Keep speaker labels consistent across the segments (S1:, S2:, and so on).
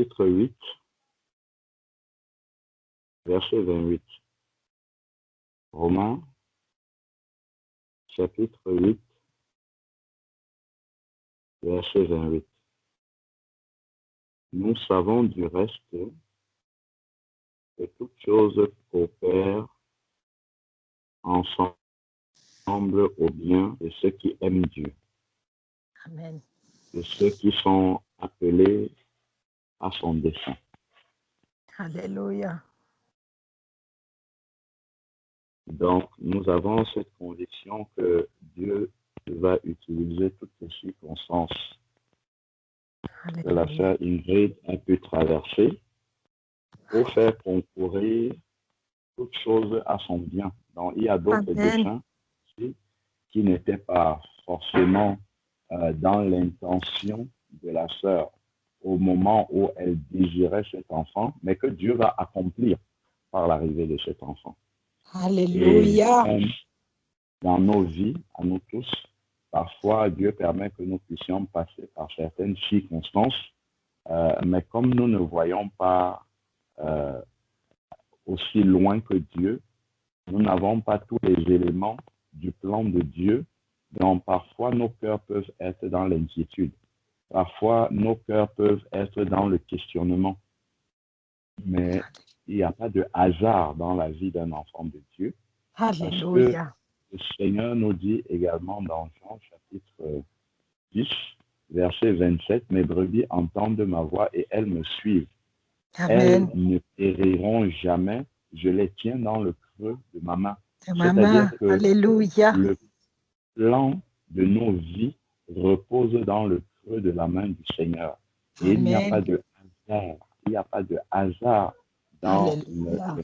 S1: chapitre 8, verset 28. Romains, chapitre 8, verset 28. Nous savons du reste que toutes choses coopèrent ensemble au bien de ceux qui aiment Dieu.
S2: Amen.
S1: De ceux qui sont appelés à son dessein.
S2: Alléluia.
S1: Donc, nous avons cette conviction que Dieu va utiliser toutes les circonstances que la sœur Ingrid a pu traverser pour faire concourir toutes choses à son bien. Donc, il y a d'autres desseins qui n'étaient pas forcément dans l'intention de la sœur au moment où elle désirait cet enfant, mais que Dieu va accomplir par l'arrivée de cet enfant.
S2: Alléluia.
S1: Et dans nos vies, à nous tous, parfois Dieu permet que nous puissions passer par certaines circonstances, mais comme nous ne voyons pas aussi loin que Dieu, nous n'avons pas tous les éléments du plan de Dieu, donc parfois nos cœurs peuvent être dans l'inquiétude. Parfois, nos cœurs peuvent être dans le questionnement. Mais il n'y a pas de hasard dans la vie d'un enfant de Dieu.
S2: Alléluia.
S1: Parce que le Seigneur nous dit également dans Jean chapitre 10, verset 27, « Mes brebis entendent ma voix et elles me suivent.
S2: Amen.
S1: Elles ne périront jamais, je les tiens dans le creux de ma main. »
S2: C'est-à-dire
S1: que
S2: Alléluia.
S1: Le plan de nos vies repose dans le creux de la main du Seigneur. Et il n'y a pas de hasard. Il n'y a pas de hasard dans la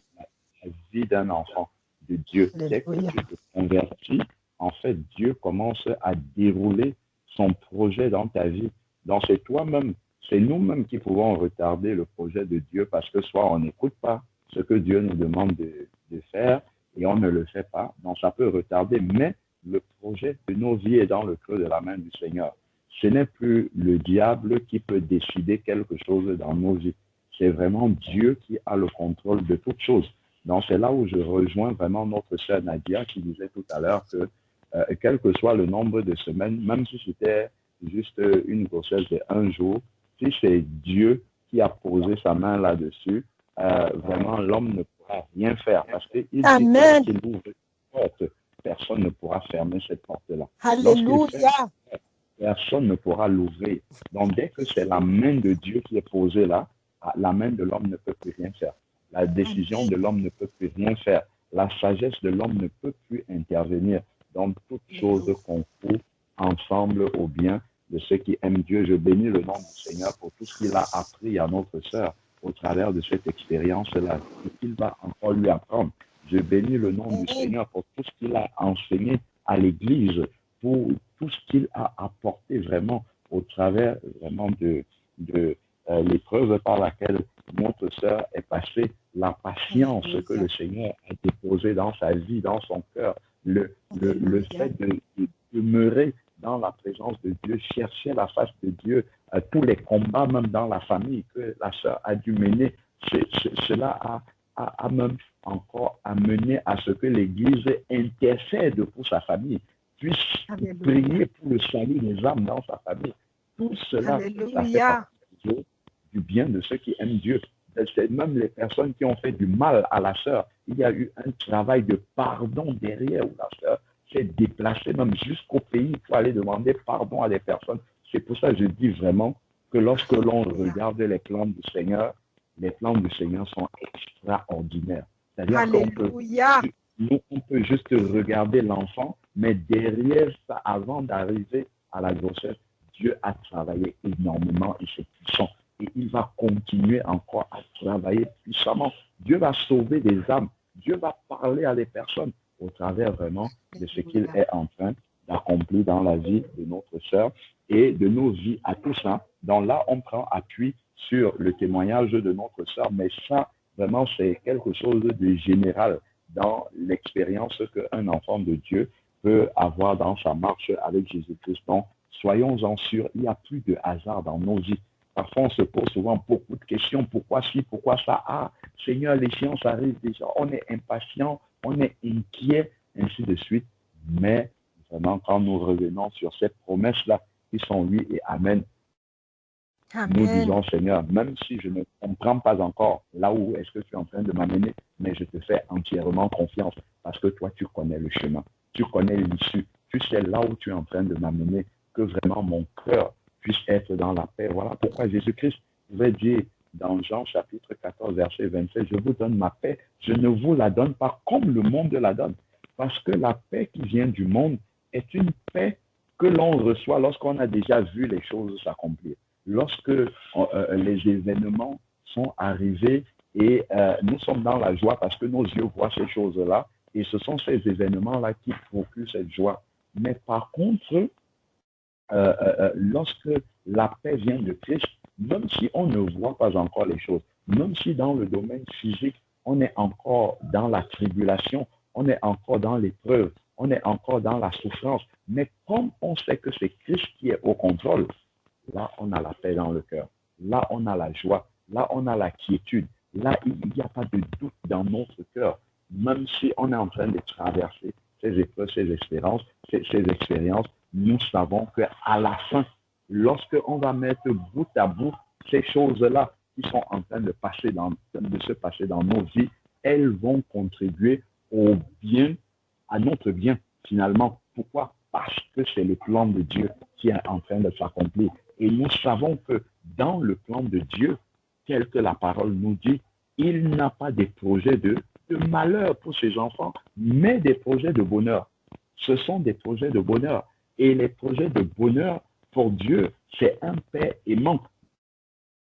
S1: vie d'un enfant de Dieu. Dès que tu te convertis, en fait, Dieu commence à dérouler son projet dans ta vie. Donc, c'est toi-même, c'est nous-mêmes qui pouvons retarder le projet de Dieu parce que soit on n'écoute pas ce que Dieu nous demande de faire et on ne le fait pas. Donc, ça peut retarder, mais le projet de nos vies est dans le creux de la main du Seigneur. Ce n'est plus le diable qui peut décider quelque chose dans nos vies. C'est vraiment Dieu qui a le contrôle de toutes choses. Donc, c'est là où je rejoins vraiment notre sœur Nadia qui disait tout à l'heure que quel que soit le nombre de semaines, même si c'était juste une grossesse de 1 jour, si c'est Dieu qui a posé sa main là-dessus, vraiment l'homme ne pourra rien faire parce qu'il dit qu'il ouvre une porte. Personne ne pourra fermer cette porte-là.
S2: Alléluia.
S1: Personne ne pourra l'ouvrir. Donc, dès que c'est la main de Dieu qui est posée là, la main de l'homme ne peut plus rien faire. La décision de l'homme ne peut plus rien faire. La sagesse de l'homme ne peut plus intervenir. Donc, toutes choses concourent ensemble au bien de ceux qui aiment Dieu. Je bénis le nom du Seigneur pour tout ce qu'il a appris à notre sœur au travers de cette expérience-là, et qu'il va encore lui apprendre. Je bénis le nom du Seigneur pour tout ce qu'il a enseigné à l'Église, pour tout ce qu'il a apporté vraiment au travers vraiment de l'épreuve par laquelle notre sœur est passée, la patience que le Seigneur a déposée dans sa vie, dans son cœur, le fait de demeurer dans la présence de Dieu, chercher la face de Dieu, tous les combats même dans la famille que la sœur a dû mener, cela a même encore amené à ce que l'Église intercède pour sa famille, puisse prier pour le salut des âmes dans sa famille. Tout cela, ça fait partie du bien de ceux qui aiment Dieu. C'est même les personnes qui ont fait du mal à la sœur. Il y a eu un travail de pardon derrière où la sœur s'est déplacée même jusqu'au pays pour aller demander pardon à des personnes. C'est pour ça que je dis vraiment que lorsque l'on regarde les plans du Seigneur sont extraordinaires. C'est-à-dire qu'on peut juste regarder l'enfant, mais derrière ça, avant d'arriver à la grossesse, Dieu a travaillé énormément et c'est puissant. Et il va continuer encore à travailler puissamment. Dieu va sauver des âmes. Dieu va parler à des personnes au travers vraiment de ce qu'il est en train d'accomplir dans la vie de notre sœur et de nos vies à tous. Donc là, on prend appui sur le témoignage de notre sœur, mais ça, vraiment, c'est quelque chose de général dans l'expérience qu'un enfant de Dieu peut avoir dans sa marche avec Jésus-Christ. Donc, soyons-en sûrs, il n'y a plus de hasard dans nos vies. Parfois, on se pose souvent beaucoup de questions. Pourquoi ci, pourquoi ça? Ah, Seigneur, l'échéance arrive déjà. On est impatient, on est inquiet, ainsi de suite. Mais vraiment, quand nous revenons sur ces promesses-là, qui sont oui et amen, nous
S2: Amen.
S1: disons, Seigneur, même si je ne comprends pas encore là où est-ce que tu es en train de m'amener, mais je te fais entièrement confiance parce que toi, tu connais le chemin, tu connais l'issue, tu sais là où tu es en train de m'amener, que vraiment mon cœur puisse être dans la paix. Voilà pourquoi Jésus-Christ pouvait dire dans Jean chapitre 14, verset 27, je vous donne ma paix, je ne vous la donne pas comme le monde la donne, parce que la paix qui vient du monde est une paix que l'on reçoit lorsqu'on a déjà vu les choses s'accomplir. Lorsque les événements sont arrivés et nous sommes dans la joie parce que nos yeux voient ces choses-là et ce sont ces événements-là qui procurent cette joie. Mais par contre, lorsque la paix vient de Christ, même si on ne voit pas encore les choses, même si dans le domaine physique, on est encore dans la tribulation, on est encore dans l'épreuve, on est encore dans la souffrance, mais comme on sait que c'est Christ qui est au contrôle, là, on a la paix dans le cœur. Là, on a la joie. Là, on a la quiétude. Là, il n'y a pas de doute dans notre cœur. Même si on est en train de traverser ces épreuves, ces expériences, nous savons qu'à la fin, lorsqu'on va mettre bout à bout ces choses-là qui sont en train de se passer dans nos vies, elles vont contribuer au bien, à notre bien, finalement. Pourquoi? Parce que c'est le plan de Dieu qui est en train de s'accomplir. Et nous savons que dans le plan de Dieu, tel que la parole nous dit, il n'a pas des projets de malheur pour ses enfants, mais des projets de bonheur. Ce sont des projets de bonheur. Et les projets de bonheur, pour Dieu, c'est un Père aimant.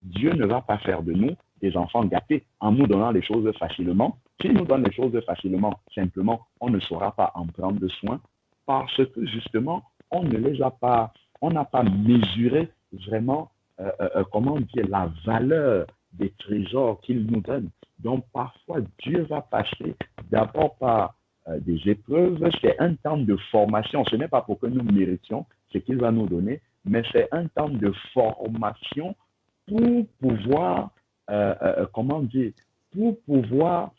S1: Dieu ne va pas faire de nous des enfants gâtés en nous donnant les choses facilement. S'il nous donne les choses facilement, simplement, on ne saura pas en prendre soin parce que justement, on ne les a pas, on n'a pas mesuré vraiment, comment dire, la valeur des trésors qu'il nous donne. Donc, parfois, Dieu va passer d'abord par des épreuves. C'est un temps de formation. Ce n'est pas pour que nous méritions ce qu'il va nous donner, mais c'est un temps de formation pour pouvoir, comment dire, pour pouvoir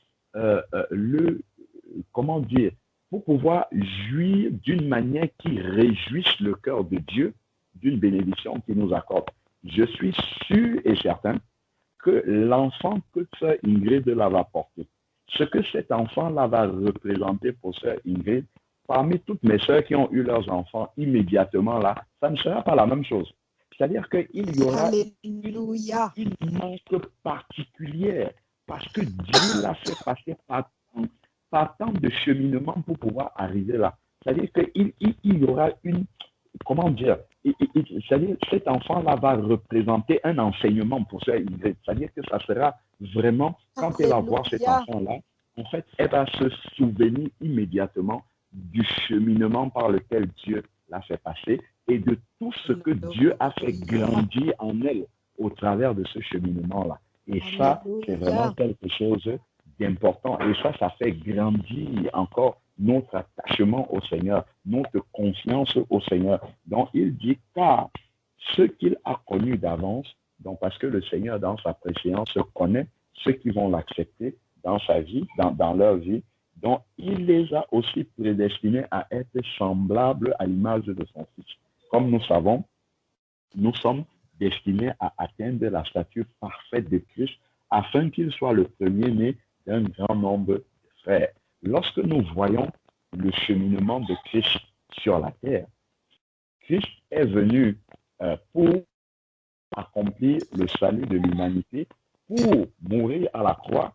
S1: comment dire, pour pouvoir jouir d'une manière qui réjouisse le cœur de Dieu d'une bénédiction qu'il nous accorde. Je suis sûr et certain que l'enfant que sœur Ingrid là va porter, ce que cet enfant-là va représenter pour sœur Ingrid, parmi toutes mes sœurs qui ont eu leurs enfants immédiatement là, ça ne sera pas la même chose. C'est-à-dire qu'il y aura une manque particulière parce que Dieu l'a fait passer par tant de cheminement pour pouvoir arriver là. C'est-à-dire qu'il y aura une, comment dire, c'est-à-dire cet enfant-là va représenter un enseignement pour sœur Ingrid. C'est-à-dire que ça sera vraiment, quand elle va voir cet enfant-là, en fait, elle va se souvenir immédiatement du cheminement par lequel Dieu l'a fait passer et de tout ce que Dieu a fait grandir en elle au travers de ce cheminement-là. Et ça, c'est vraiment quelque chose d'important. Et ça fait grandir encore notre attachement au Seigneur, notre confiance au Seigneur. Donc, il dit, car ce qu'il a connu d'avance, donc parce que le Seigneur, dans sa préséance, connaît ceux qui vont l'accepter dans sa vie, dans leur vie, donc il les a aussi prédestinés à être semblables à l'image de son Fils. Comme nous savons, nous sommes destinés à atteindre la stature parfaite de Christ afin qu'il soit le premier-né d'un grand nombre de frères. Lorsque nous voyons le cheminement de Christ sur la terre, Christ est venu pour accomplir le salut de l'humanité, pour mourir à la croix.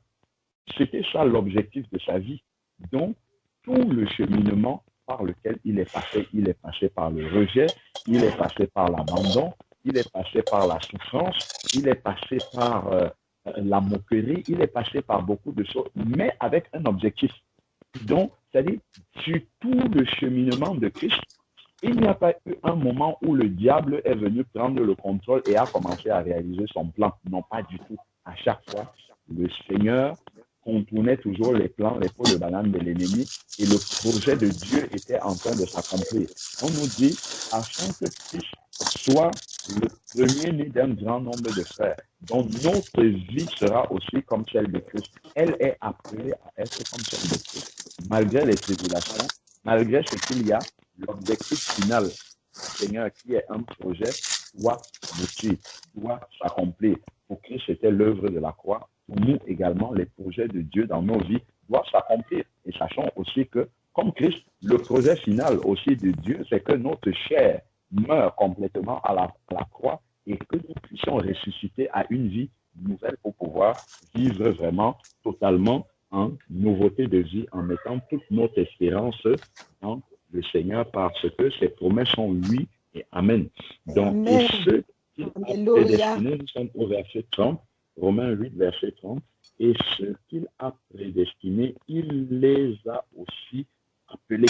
S1: C'était ça l'objectif de sa vie. Donc, tout le cheminement par lequel il est passé par le rejet, il est passé par l'abandon, il est passé par la souffrance, il est passé par la moquerie, il est passé par beaucoup de choses, mais avec un objectif. Donc, c'est-à-dire, sur tout le cheminement de Christ, il n'y a pas eu un moment où le diable est venu prendre le contrôle et a commencé à réaliser son plan. Non, pas du tout. À chaque fois, le Seigneur contournait toujours les plans, les pots de banane de l'ennemi et le projet de Dieu était en train de s'accomplir. On nous dit, afin que Christ soit le premier-né d'un grand nombre de frères, dont notre vie sera aussi comme celle de Christ. Elle est appelée à être comme celle de Christ, malgré les tribulations, malgré ce qu'il y a, l'objectif final, Seigneur, qui est un projet, doit aboutir, doit s'accomplir. Pour Christ, c'était l'œuvre de la croix. Pour nous également, les projets de Dieu dans nos vies doivent s'accomplir. Et sachons aussi que, comme Christ, le projet final aussi de Dieu, c'est que notre chair meure complètement à la croix et que nous puissions ressusciter à une vie nouvelle pour pouvoir vivre vraiment totalement en nouveauté de vie, en mettant toute notre espérance en le Seigneur, parce que ses promesses sont oui et amen. Donc,
S2: Amen.
S1: et ceux qu'il a
S2: Alléluia.
S1: prédestinés, nous sommes au verset 30, Romains 8, verset 30, et ceux qu'il a prédestinés, il les a aussi appelés.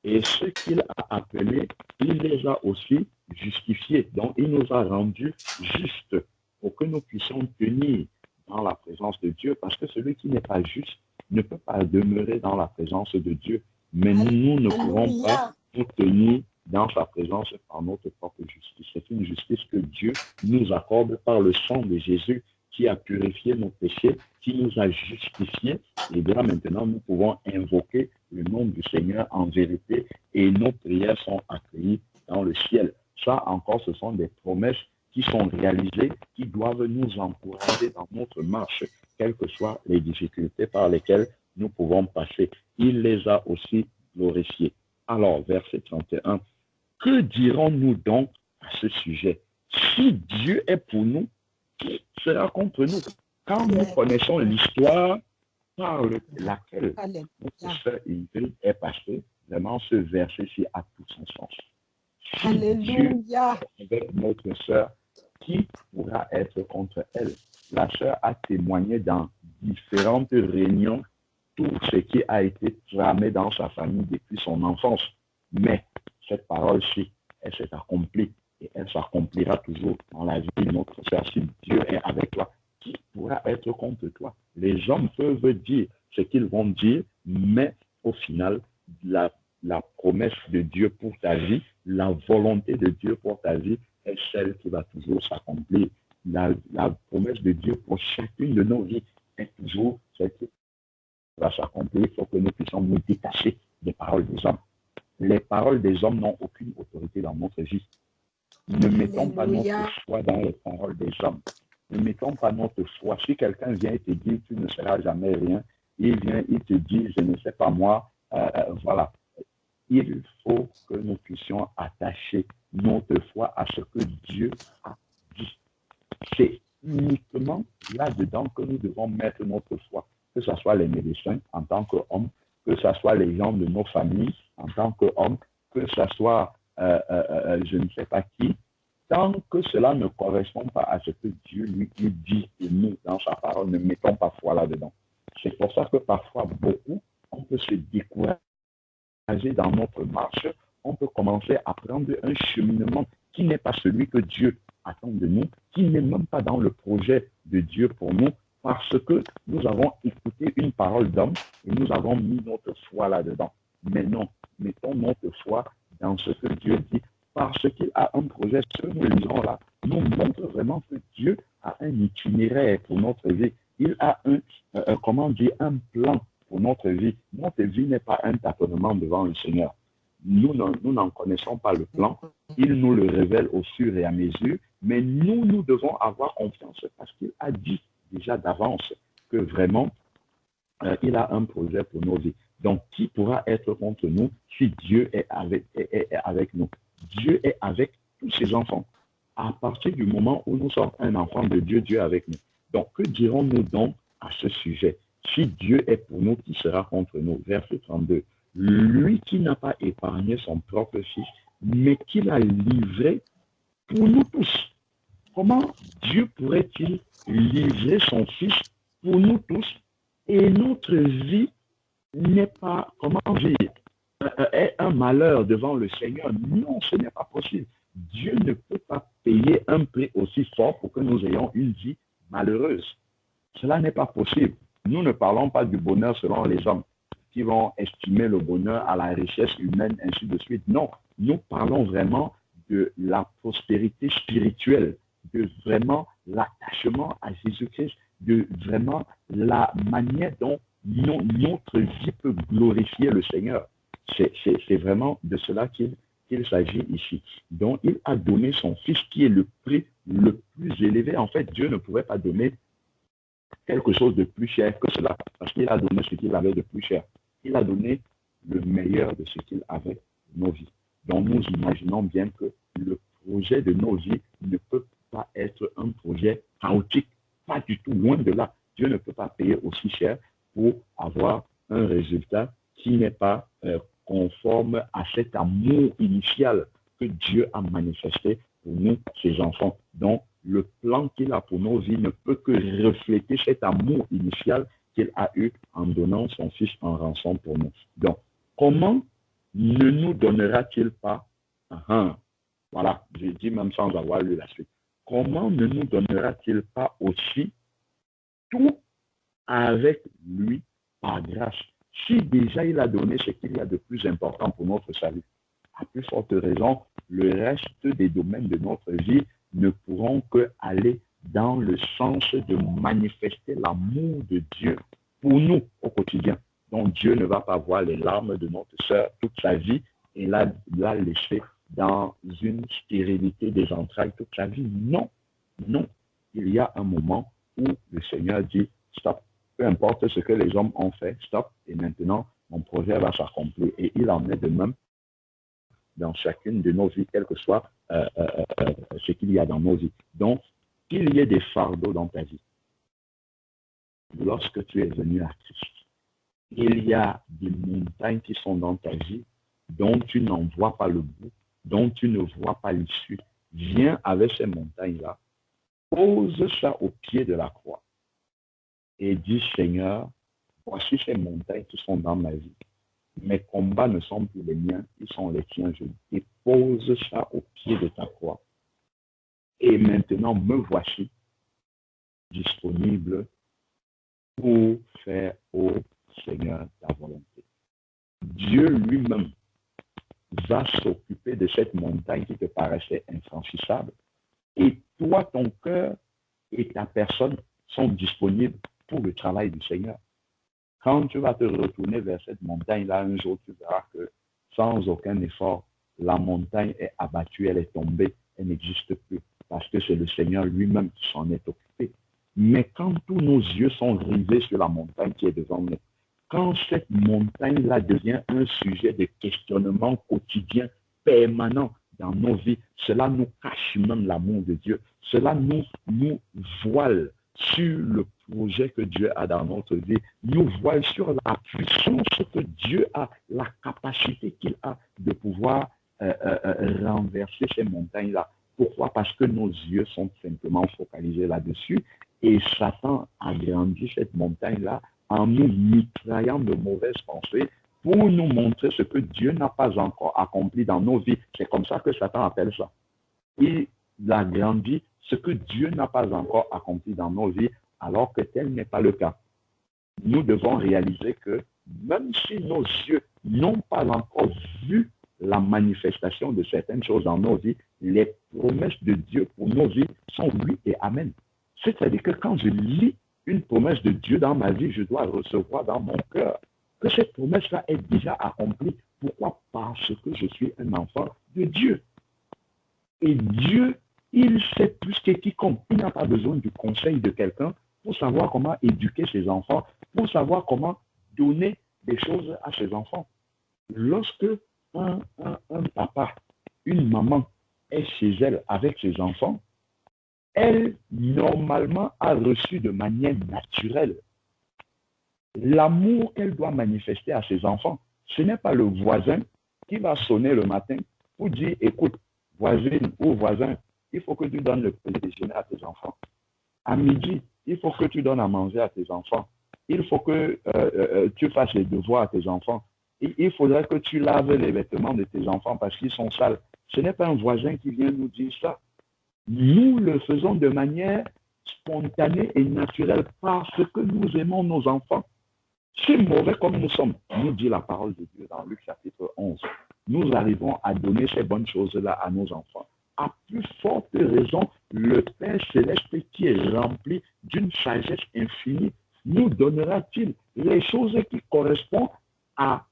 S1: Et ceux qu'il a appelés, il les a aussi justifiés. Donc, il nous a rendus justes pour que nous puissions tenir dans la présence de Dieu, parce que celui qui n'est pas juste ne peut pas demeurer dans la présence de Dieu. Mais nous ne pouvons pas nous tenir dans sa présence par notre propre justice. C'est une justice que Dieu nous accorde par le sang de Jésus qui a purifié nos péchés, qui nous a justifiés. Et bien maintenant, nous pouvons invoquer le nom du Seigneur en vérité et nos prières sont accueillies dans le ciel. Ça encore, ce sont des promesses qui sont réalisées, qui doivent nous encourager dans notre marche, quelles que soient les difficultés par lesquelles nous pouvons passer. Il les a aussi glorifiés. Alors, verset 31, que dirons-nous donc à ce sujet? Si Dieu est pour nous, qui sera contre nous? Quand nous connaissons l'histoire par laquelle notre sœur Ingrid est passée, vraiment ce verset-ci a tout son sens. Si
S2: Alléluia.
S1: Dieu est avec notre sœur, qui pourra être contre elle? La sœur a témoigné dans différentes réunions tout ce qui a été tramé dans sa famille depuis son enfance. Mais cette parole-ci, elle s'est accomplie et elle s'accomplira toujours dans la vie de notre sœur. Si Dieu est avec toi, qui pourra être contre toi? Les hommes peuvent dire ce qu'ils vont dire, mais au final, la promesse de Dieu pour ta vie, la volonté de Dieu pour ta vie est celle qui va toujours s'accomplir. La promesse de Dieu pour chacune de nos vies est toujours celle qui va s'accomplir. Il faut que nous puissions nous détacher des paroles des hommes. Les paroles des hommes n'ont aucune autorité dans notre vie. Ne mettons pas notre foi dans les paroles des hommes. Ne mettons pas notre foi. Si quelqu'un vient et te dit tu ne seras jamais rien, il vient, il te dit je ne sais pas moi, voilà. Il faut que nous puissions attacher notre foi à ce que Dieu a dit. C'est uniquement là-dedans que nous devons mettre notre foi, que ce soit les médecins en tant qu'hommes, que ce soit les gens de nos familles en tant qu'hommes, que ce soit je ne sais pas qui, tant que cela ne correspond pas à ce que Dieu lui dit et nous dans sa parole, ne mettons pas foi là-dedans. C'est pour ça que parfois beaucoup, on peut se décourager dans notre marche, on peut commencer à prendre un cheminement qui n'est pas celui que Dieu attend de nous, qui n'est même pas dans le projet de Dieu pour nous, parce que nous avons écouté une parole d'homme et nous avons mis notre foi là-dedans. Mais non, mettons notre foi dans ce que Dieu dit, parce qu'il a un projet. Ce que nous lisons là nous montre vraiment que Dieu a un itinéraire pour notre vie. Il a un plan pour notre vie. Notre vie n'est pas un tâtonnement devant le Seigneur. Nous n'en connaissons pas le plan. Il nous le révèle au fur et à mesure, mais nous devons avoir confiance parce qu'il a dit déjà d'avance que vraiment, il a un projet pour nos vies. Donc, qui pourra être contre nous si Dieu est avec nous? Dieu est avec tous ses enfants. À partir du moment où nous sommes un enfant de Dieu, Dieu est avec nous. Donc, que dirons-nous donc à ce sujet? Si Dieu est pour nous, qui sera contre nous? Verset 32. Lui qui n'a pas épargné son propre fils, mais qui l'a livré pour nous tous. Comment Dieu pourrait-il livrer son fils pour nous tous et notre vie n'est pas, comment dire, est un malheur devant le Seigneur? Non, ce n'est pas possible. Dieu ne peut pas payer un prix aussi fort pour que nous ayons une vie malheureuse. Cela n'est pas possible. Nous ne parlons pas du bonheur selon les hommes qui vont estimer le bonheur à la richesse humaine, ainsi de suite. Non, nous parlons vraiment de la prospérité spirituelle, de vraiment l'attachement à Jésus-Christ, de vraiment la manière dont notre vie peut glorifier le Seigneur. C'est vraiment de cela qu'il s'agit ici. Donc, il a donné son Fils qui est le prix le plus élevé. En fait, Dieu ne pouvait pas donner quelque chose de plus cher que cela, parce qu'il a donné ce qu'il avait de plus cher. Il a donné le meilleur de ce qu'il avait de nos vies. Donc, nous imaginons bien que le projet de nos vies ne peut pas être un projet chaotique, pas du tout, loin de là. Dieu ne peut pas payer aussi cher pour avoir un résultat qui n'est pas conforme à cet amour initial que Dieu a manifesté pour nous, ses enfants. Donc, le plan qu'il a pour nos vies ne peut que refléter cet amour initial qu'il a eu en donnant son Fils en rançon pour nous. Donc, comment ne nous donnera-t-il pas, voilà, j'ai dit même sans avoir lu la suite, comment ne nous donnera-t-il pas aussi tout avec lui par grâce? Si déjà il a donné ce qu'il y a de plus important pour notre salut, à plus forte raison, le reste des domaines de notre vie ne pourront que aller dans le sens de manifester l'amour de Dieu pour nous au quotidien. Donc Dieu ne va pas voir les larmes de notre sœur toute sa vie et la laisser dans une stérilité des entrailles toute sa vie. Non, non. Il y a un moment où le Seigneur dit stop. Peu importe ce que les hommes ont fait, stop. Et maintenant, mon projet va s'accomplir. Et il en est de même dans chacune de nos vies, quel que soit ce qu'il y a dans nos vies. Donc, qu'il y ait des fardeaux dans ta vie. Lorsque tu es venu à Christ, il y a des montagnes qui sont dans ta vie dont tu n'en vois pas le bout, dont tu ne vois pas l'issue. Viens avec ces montagnes-là, pose ça au pied de la croix et dis, Seigneur, voici ces montagnes qui sont dans ma vie. Mes combats ne sont plus les miens, ils sont les tiens. Je dépose ça au pied de ta croix. Et maintenant, me voici disponible pour faire au Seigneur ta volonté. Dieu lui-même va s'occuper de cette montagne qui te paraissait infranchissable. Et toi, ton cœur et ta personne sont disponibles pour le travail du Seigneur. Quand tu vas te retourner vers cette montagne-là, un jour, tu verras que sans aucun effort, la montagne est abattue, elle est tombée, elle n'existe plus, parce que c'est le Seigneur lui-même qui s'en est occupé. Mais quand tous nos yeux sont rivés sur la montagne qui est devant nous, quand cette montagne-là devient un sujet de questionnement quotidien, permanent dans nos vies, cela nous cache même l'amour de Dieu. Cela nous voile sur le projet que Dieu a dans notre vie, nous voile sur la puissance que Dieu a, la capacité qu'il a de pouvoir renverser ces montagnes-là. Pourquoi? Parce que nos yeux sont simplement focalisés là-dessus et Satan agrandit cette montagne-là en nous mitraillant de mauvaises pensées pour nous montrer ce que Dieu n'a pas encore accompli dans nos vies. C'est comme ça que Satan appelle ça. Il agrandit ce que Dieu n'a pas encore accompli dans nos vies, alors que tel n'est pas le cas. Nous devons réaliser que même si nos yeux n'ont pas encore vu la manifestation de certaines choses dans nos vies, les promesses de Dieu pour nos vies sont oui et amen. C'est-à-dire que quand je lis une promesse de Dieu dans ma vie, je dois recevoir dans mon cœur que cette promesse-là est déjà accomplie. Pourquoi? Parce que je suis un enfant de Dieu. Et Dieu, il sait plus que quiconque. Il n'a pas besoin du conseil de quelqu'un pour savoir comment éduquer ses enfants, pour savoir comment donner des choses à ses enfants. Lorsque un papa, une maman est chez elle avec ses enfants, elle, normalement, a reçu de manière naturelle l'amour qu'elle doit manifester à ses enfants. Ce n'est pas le voisin qui va sonner le matin pour dire, écoute, voisine ou voisin, il faut que tu donnes le petit déjeuner à tes enfants. À midi, il faut que tu donnes à manger à tes enfants. Il faut que tu fasses les devoirs à tes enfants. Et il faudrait que tu laves les vêtements de tes enfants parce qu'ils sont sales. Ce n'est pas un voisin qui vient nous dire ça. Nous le faisons de manière spontanée et naturelle parce que nous aimons nos enfants. Si mauvais comme nous sommes, nous dit la parole de Dieu dans Luc chapitre 11. nous arrivons à donner ces bonnes choses-là à nos enfants, à plus forte raison, le Père céleste qui est rempli d'une sagesse infinie nous donnera-t-il les choses qui correspondent à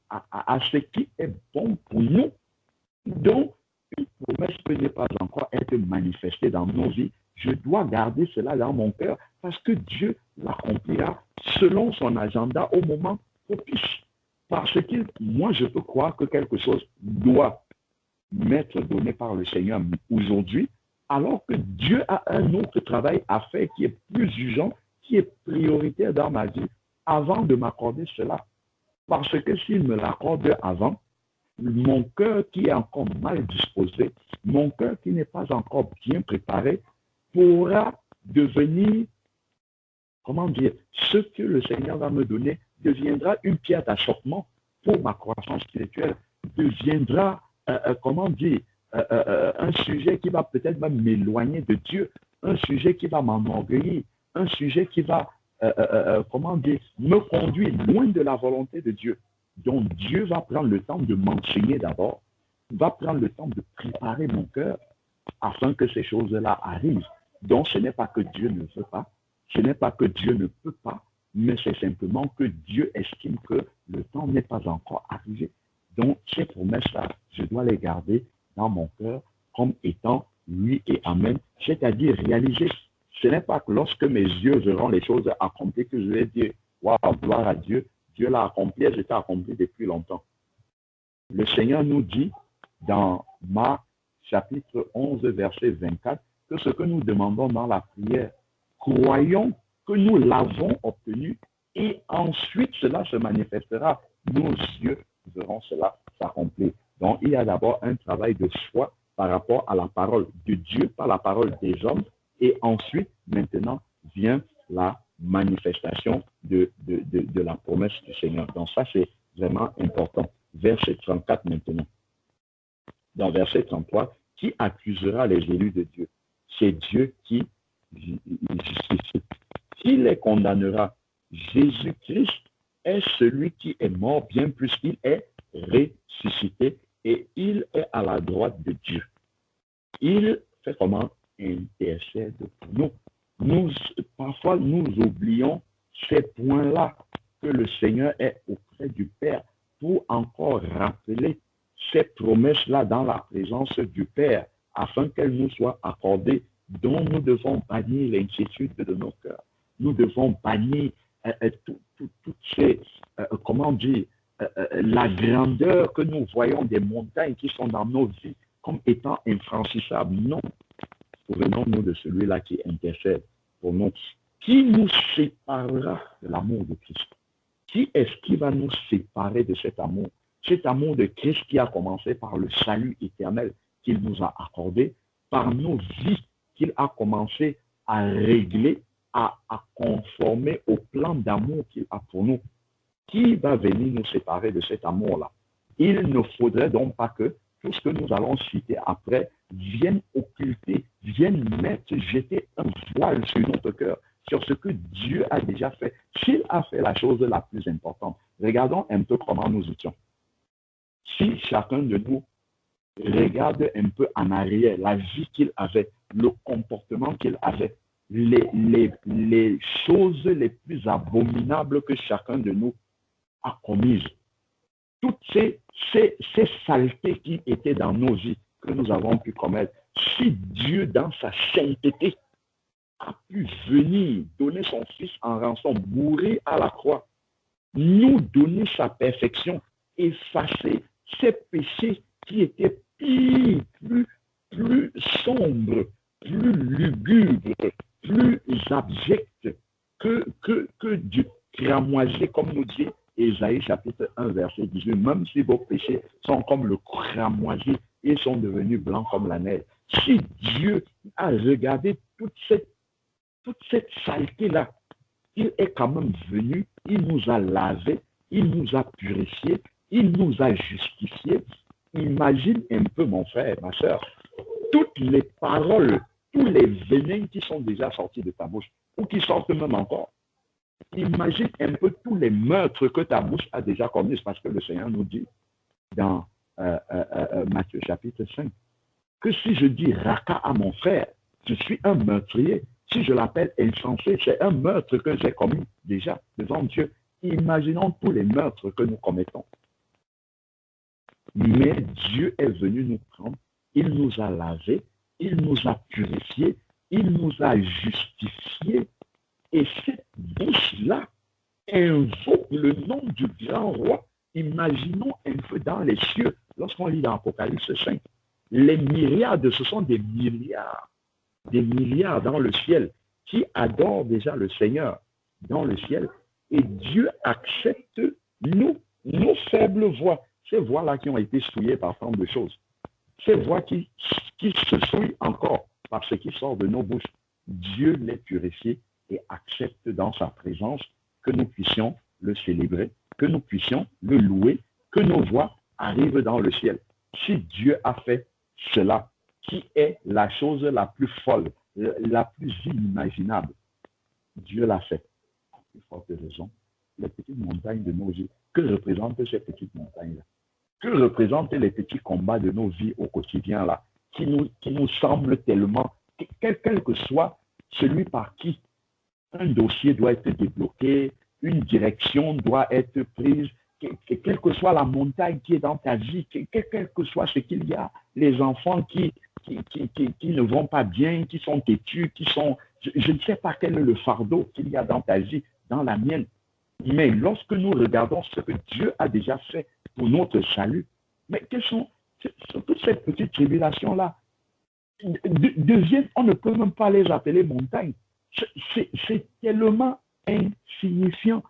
S1: ce qui est bon pour nous. Donc, une promesse peut ne pas encore être manifestée dans nos vies. Je dois garder cela dans mon cœur parce que Dieu l'accomplira selon son agenda au moment propice. Parce que moi, je peux croire que quelque chose doit m'être donné par le Seigneur aujourd'hui, alors que Dieu a un autre travail à faire qui est plus urgent, qui est prioritaire dans ma vie, avant de m'accorder cela. Parce que s'il me l'accorde avant, mon cœur qui est encore mal disposé, mon cœur qui n'est pas encore bien préparé, pourra devenir, comment dire, ce que le Seigneur va me donner deviendra une pierre d'achoppement pour ma croissance spirituelle, deviendra, comment dire, un sujet qui va peut-être m'éloigner de Dieu, un sujet qui va m'enorgueillir, un sujet qui va, comment dire, me conduire loin de la volonté de Dieu. Donc Dieu va prendre le temps de m'enseigner d'abord, va prendre le temps de préparer mon cœur afin que ces choses-là arrivent. Donc ce n'est pas que Dieu ne veut pas, ce n'est pas que Dieu ne peut pas, mais c'est simplement que Dieu estime que le temps n'est pas encore arrivé. Donc ces promesses-là, je dois les garder dans mon cœur comme étant oui et amen, c'est-à-dire réaliser. Ce n'est pas que lorsque mes yeux verront les choses accomplies que je vais dire, waouh, gloire à Dieu, Dieu l'a accompli, c'était accompli depuis longtemps. Le Seigneur nous dit dans Marc chapitre 11, verset 24, que ce que nous demandons dans la prière, croyons que nous l'avons obtenu et ensuite cela se manifestera. Nos yeux verront cela s'accomplir. Donc, il y a d'abord un travail de foi par rapport à la parole de Dieu, pas la parole des hommes, et ensuite, maintenant, vient la manifestation de la promesse du Seigneur. Donc ça, c'est vraiment important. Verset 34 maintenant. Dans verset 33, qui accusera les élus de Dieu? C'est Dieu qui justifie. Qui les condamnera? Jésus-Christ est celui qui est mort, bien plus qu'il est ressuscité et il est à la droite de Dieu. Il fait comment? Intercède pour nous. Parfois, nous oublions ces points-là, que le Seigneur est auprès du Père pour encore rappeler ces promesses-là dans la présence du Père, afin qu'elles nous soient accordées, dont nous devons bannir l'inquiétude de nos cœurs. Nous devons bannir toutes ces, comment dire, la grandeur que nous voyons des montagnes qui sont dans nos vies comme étant infranchissables. Non. Souvenons-nous de celui-là qui intercède pour nous. Qui nous séparera de l'amour de Christ? Qui est-ce qui va nous séparer de cet amour? Cet amour de Christ qui a commencé par le salut éternel qu'il nous a accordé, par nos vies qu'il a commencé à régler, à conformer au plan d'amour qu'il a pour nous. Qui va venir nous séparer de cet amour-là? Il ne faudrait donc pas que tout ce que nous allons citer après vienne occulter, vienne mettre, jeter un voile sur notre cœur, sur ce que Dieu a déjà fait. S'il a fait la chose la plus importante, regardons un peu comment nous étions. Si chacun de nous regarde un peu en arrière la vie qu'il avait, le comportement qu'il avait, les choses les plus abominables que chacun de nous a commises, toutes ces saletés qui étaient dans nos vies, que nous avons pu commettre, si Dieu, dans sa sainteté, a pu venir donner son Fils en rançon, mourir à la croix, nous donner sa perfection, effacer ces péchés qui étaient pires, plus sombres, plus lugubres, plus abjects que du cramoisi, comme nous dit Ésaïe chapitre 1, verset 18. Même si vos péchés sont comme le cramoisi, ils sont devenus blancs comme la neige. Si Dieu a regardé toute cette saleté-là, il est quand même venu, il nous a lavés, il nous a purifiés, il nous a justifiés. Imagine un peu, mon frère, ma soeur, toutes les paroles, tous les venins qui sont déjà sortis de ta bouche, ou qui sortent même encore. Imagine un peu tous les meurtres que ta bouche a déjà commis, parce que le Seigneur nous dit dans Matthieu chapitre 5. Que si je dis raka à mon frère, je suis un meurtrier. Si je l'appelle insensé, c'est un meurtre que j'ai commis déjà devant Dieu. Imaginons tous les meurtres que nous commettons. Mais Dieu est venu nous prendre, il nous a lavés, il nous a purifiés, il nous a justifiés. Et cette bouche-là invoque le nom du grand roi. Imaginons un peu dans les cieux, lorsqu'on lit dans l'Apocalypse 5, les myriades, ce sont des milliards dans le ciel qui adorent déjà le Seigneur dans le ciel. Et Dieu accepte nos faibles voix, ces voix-là qui ont été souillées par tant de choses, ces voix qui se souillent encore par ce qui sort de nos bouches. Dieu les purifie et accepte dans sa présence que nous puissions le célébrer, que nous puissions le louer, que nos voix arrivent dans le ciel. Si Dieu a fait cela, qui est la chose la plus folle, la plus inimaginable, Dieu l'a fait. À plus forte raison, les petites montagnes de nos vies, que représentent ces petites montagnes-là? Que représentent les petits combats de nos vies au quotidien là, qui nous semblent tellement, quel que soit celui par qui un dossier doit être débloqué, une direction doit être prise, quelle que soit la montagne qui est dans ta vie, quel que soit ce qu'il y a, les enfants qui ne vont pas bien, qui sont têtus, je ne sais pas quel est le fardeau qu'il y a dans ta vie, dans la mienne. Mais lorsque nous regardons ce que Dieu a déjà fait pour notre salut, mais quelles sont toutes ces petites tribulations-là deviennent, on ne peut même pas les appeler montagnes. C'est tellement insignifiant.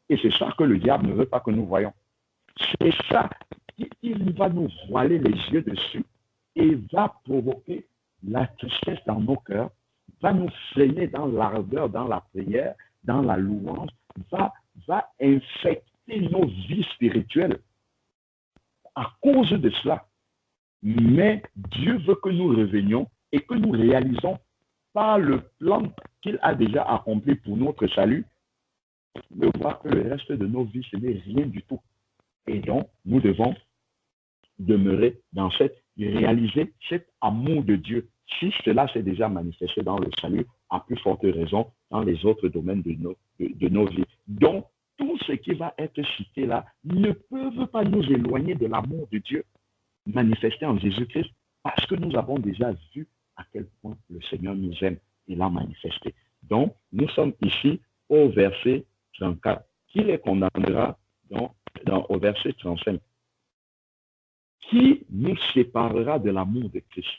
S1: Et c'est ça que le diable ne veut pas que nous voyons. C'est ça. Il va nous voiler les yeux dessus et va provoquer la tristesse dans nos cœurs, va nous freiner dans l'ardeur, dans la prière, dans la louange, va infecter nos vies spirituelles à cause de cela. Mais Dieu veut que nous revenions et que nous réalisons par le plan qu'il a déjà accompli pour notre salut, de voir que le reste de nos vies, ce n'est rien du tout. Et donc, nous devons demeurer dans réaliser cet amour de Dieu. Si cela s'est déjà manifesté dans le salut, à plus forte raison dans les autres domaines de nos vies. Donc, tout ce qui va être cité là ne peut pas nous éloigner de l'amour de Dieu manifesté en Jésus-Christ, parce que nous avons déjà vu à quel point le Seigneur nous aime et l'a manifesté. Donc, nous sommes ici au verset 34. Qui les condamnera au verset 35? Qui nous séparera de l'amour de Christ?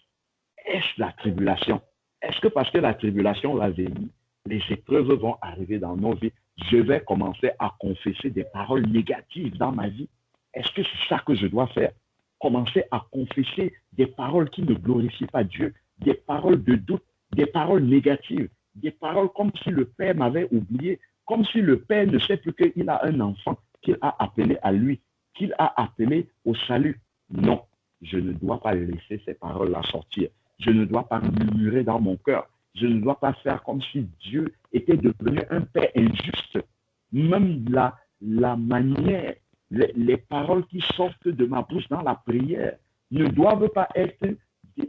S1: Est-ce la tribulation? Est-ce que parce que la tribulation va venir, les épreuves vont arriver dans nos vies, je vais commencer à confesser des paroles négatives dans ma vie? Est-ce que c'est ça que je dois faire? Commencer à confesser des paroles qui ne glorifient pas Dieu, des paroles de doute, des paroles négatives, des paroles comme si le Père m'avait oublié, comme si le Père ne sait plus qu'il a un enfant qu'il a appelé à lui, qu'il a appelé au salut. Non, je ne dois pas laisser ces paroles-là sortir. Je ne dois pas murmurer dans mon cœur. Je ne dois pas faire comme si Dieu était devenu un Père injuste. Même la manière, les paroles qui sortent de ma bouche dans la prière ne doivent pas être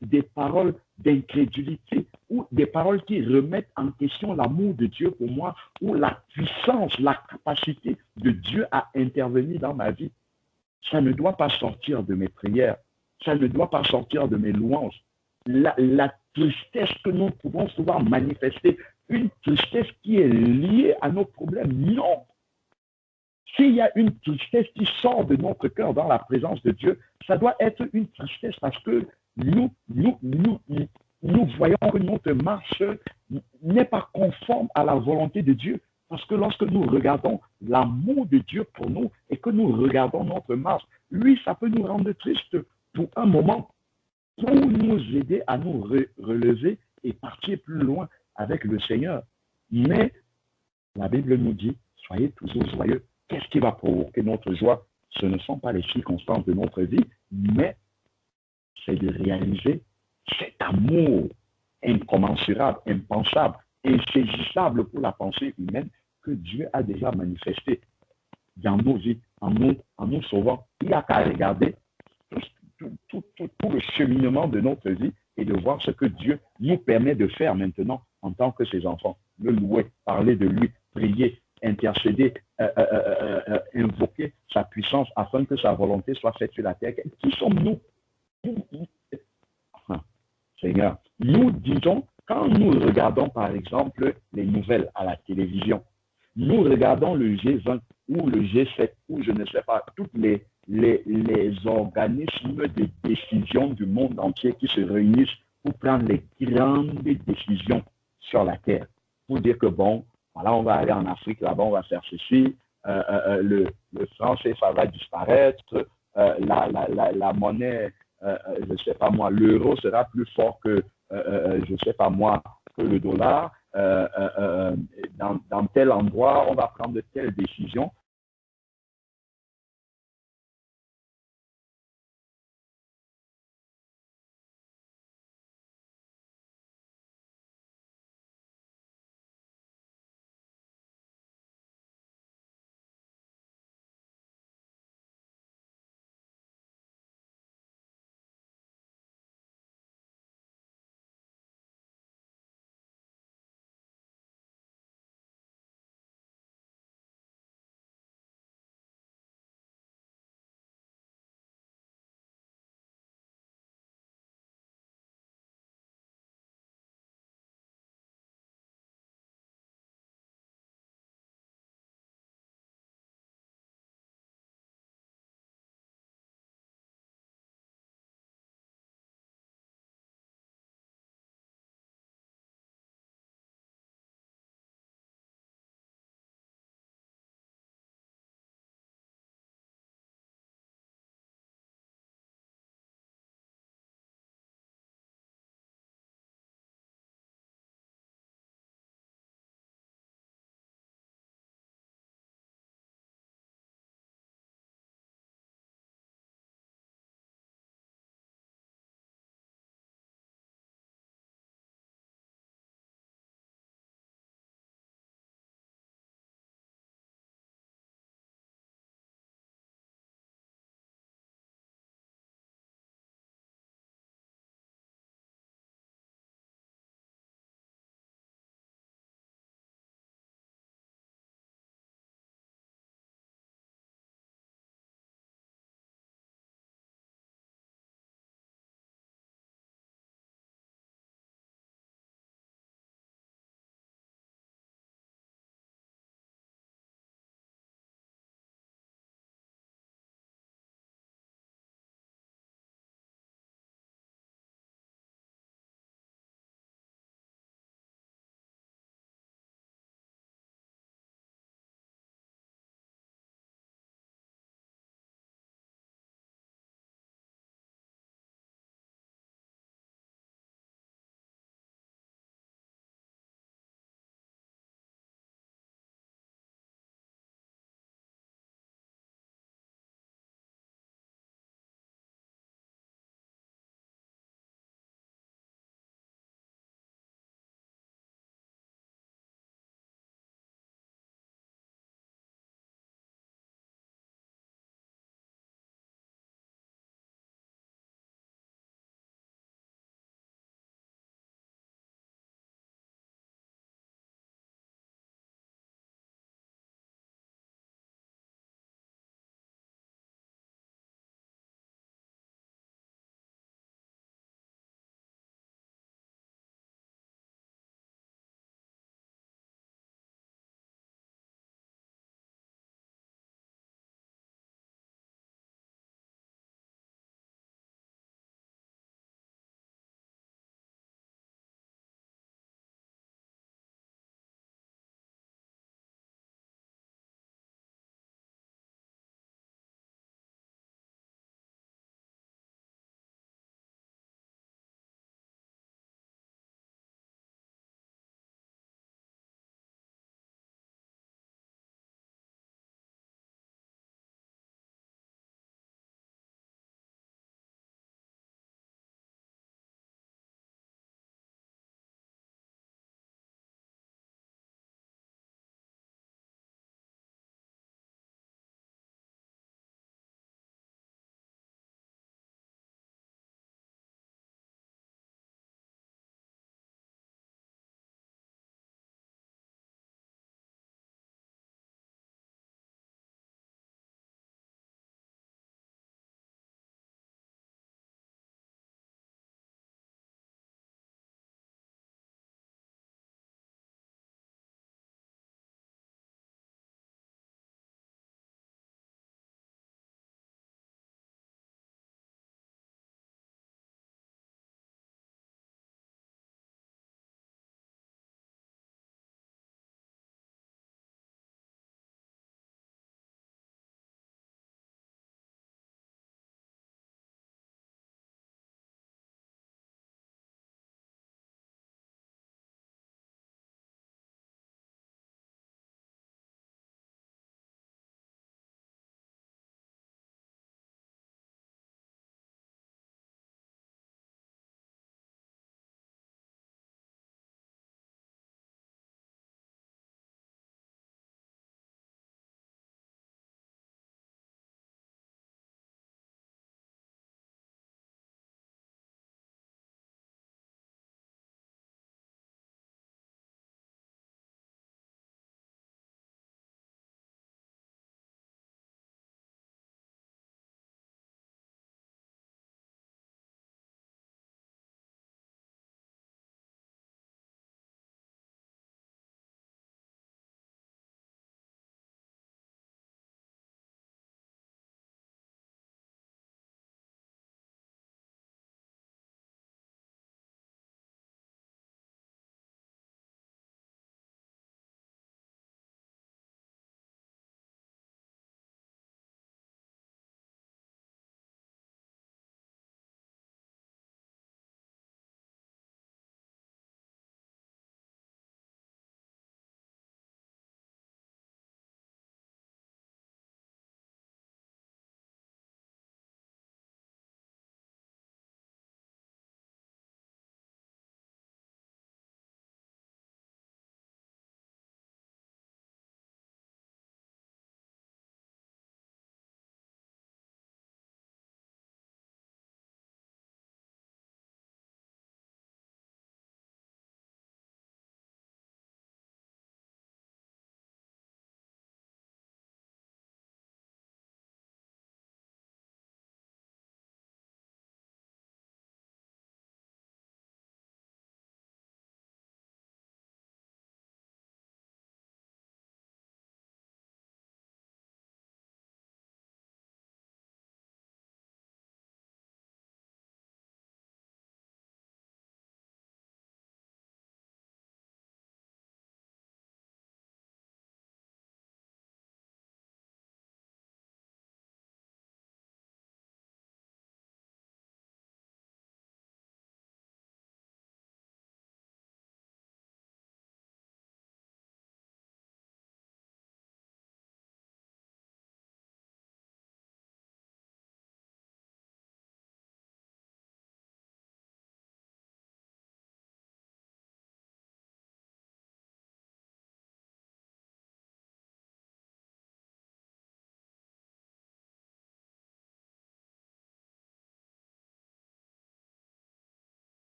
S1: des paroles d'incrédulité ou des paroles qui remettent en question l'amour de Dieu pour moi ou la puissance, la capacité de Dieu à intervenir dans ma vie. Ça ne doit pas sortir de mes prières. Ça ne doit pas sortir de mes louanges. La tristesse que nous pouvons souvent manifester, une tristesse qui est liée à nos problèmes. Non. S'il y a une tristesse qui sort de notre cœur dans la présence de Dieu, ça doit être une tristesse parce que nous voyons que notre marche n'est pas conforme à la volonté de Dieu. Parce que lorsque nous regardons l'amour de Dieu pour nous et que nous regardons notre marche, lui, ça peut nous rendre tristes pour un moment, pour nous aider à nous relever et partir plus loin avec le Seigneur. Mais la Bible nous dit, soyez toujours joyeux. Qu'est-ce qui va provoquer notre joie? Ce ne sont pas les circonstances de notre vie, mais c'est de réaliser cet amour incommensurable, impensable, insaisissable pour la pensée humaine que Dieu a déjà manifesté dans nos vies, en nous sauvant. Il n'y a qu'à regarder tout le cheminement de notre vie et de voir ce que Dieu nous permet de faire maintenant en tant que ses enfants. Le louer, parler de lui, prier, intercéder, invoquer sa puissance afin que sa volonté soit faite sur la terre. Qui sommes-nous? Seigneur, nous disons, quand nous regardons par exemple les nouvelles à la télévision, nous regardons le G20 ou le G7 ou je ne sais pas, tous les organismes de décision du monde entier qui se réunissent pour prendre les grandes décisions sur la terre. Pour dire que bon, voilà, on va aller en Afrique, là-bas, on va faire ceci, le franc CFA va disparaître, la monnaie, je ne sais pas moi, l'euro sera plus fort que, je ne sais pas moi, que le dollar. Dans tel endroit, on va prendre telle décision.